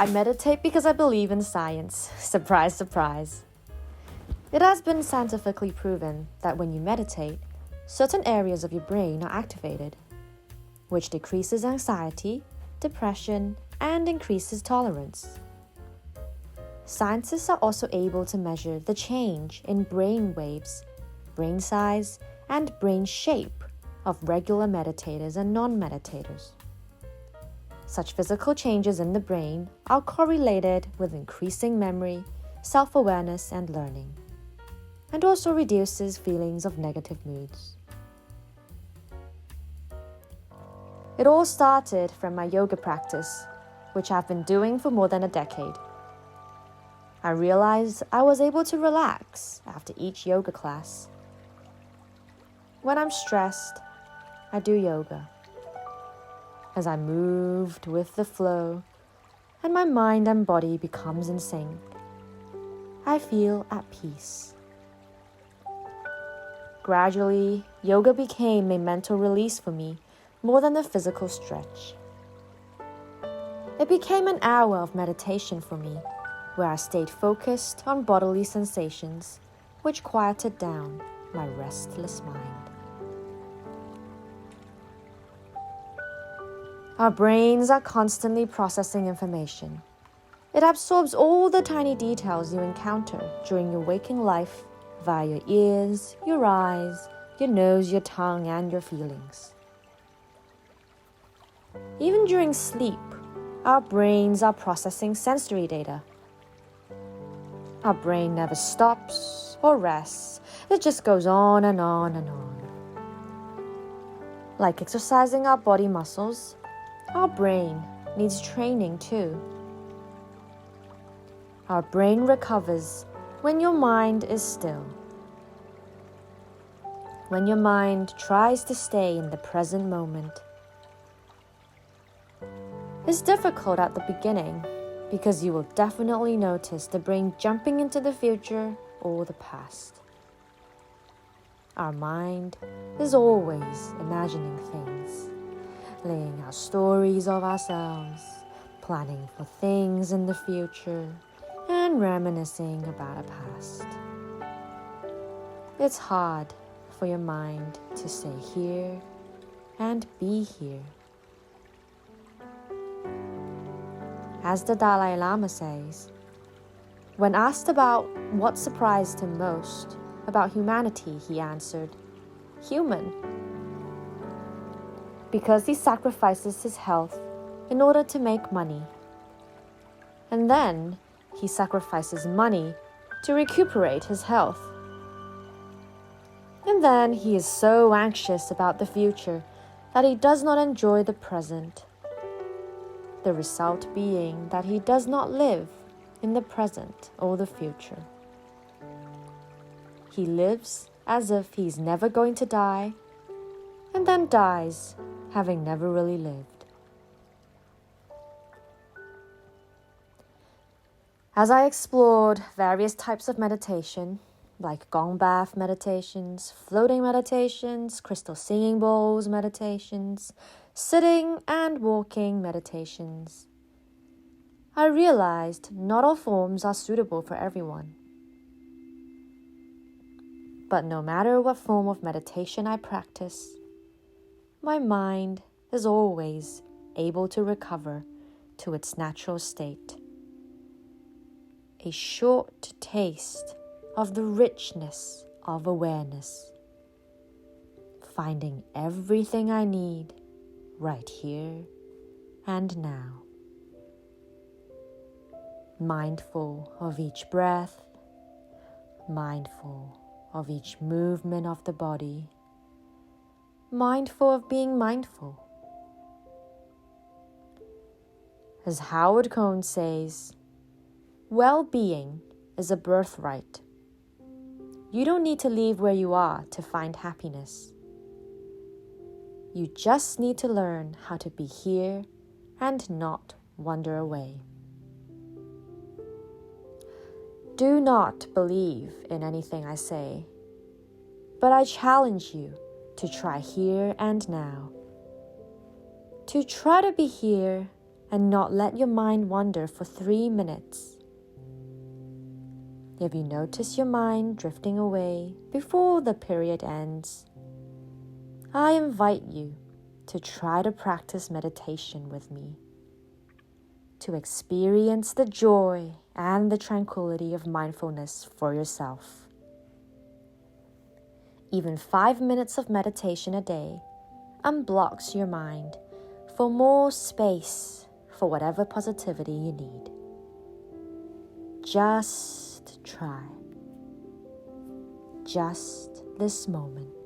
I meditate because I believe in science. Surprise, surprise. It has been scientifically proven that when you meditate, certain areas of your brain are activated, which decreases anxiety, depression, and increases tolerance. Scientists are also able to measure the change in brain waves, brain size, and brain shape of regular meditators and non-meditators. Such physical changes in the brain are correlated with increasing memory, self-awareness, and learning, and also reduces feelings of negative moods. It all started from my yoga practice, which I've been doing for more than a decade. I realized I was able to relax after each yoga class. When I'm stressed, I do yoga. As I moved with the flow and my mind and body becomes in sync, I feel at peace. Gradually, yoga became a mental release for me more than a physical stretch. It became an hour of meditation for me, where I stayed focused on bodily sensations, which quieted down my restless mind. Our brains are constantly processing information. It absorbs all the tiny details you encounter during your waking life via your ears, your eyes, your nose, your tongue, and your feelings. Even during sleep, our brains are processing sensory data. Our brain never stops or rests. It just goes on and on and on. Like exercising our body muscles, our brain needs training too. Our brain recovers when your mind is still. When your mind tries to stay in the present moment. It's difficult at the beginning because you will definitely notice the brain jumping into the future or the past. Our mind is always imagining things, laying out stories of ourselves, planning for things in the future, and reminiscing about our past. It's hard for your mind to stay here and be here. As the Dalai Lama says, when asked about what surprised him most about humanity, he answered, "Human." Because he sacrifices his health in order to make money. And then he sacrifices money to recuperate his health. And then he is so anxious about the future that he does not enjoy the present. The result being that he does not live in the present or the future. He lives as if he's never going to die, and then dies having never really lived. As I explored various types of meditation, like gong bath meditations, floating meditations, crystal singing bowls meditations, sitting and walking meditations, I realized not all forms are suitable for everyone. But no matter what form of meditation I practice, my mind is always able to recover to its natural state. A short taste of the richness of awareness, finding everything I need right here and now. Mindful of each breath, mindful of each movement of the body, mindful of being mindful. As Howard Cohn says, well-being is a birthright. You don't need to leave where you are to find happiness. You just need to learn how to be here and not wander away. Do not believe in anything I say, but I challenge you to try here and now. To try to be here and not let your mind wander for 3 minutes. If you notice your mind drifting away before the period ends, I invite you to try to practice meditation with me, to experience the joy and the tranquility of mindfulness for yourself. Even 5 minutes of meditation a day unblocks your mind for more space for whatever positivity you need. Just try. Just this moment.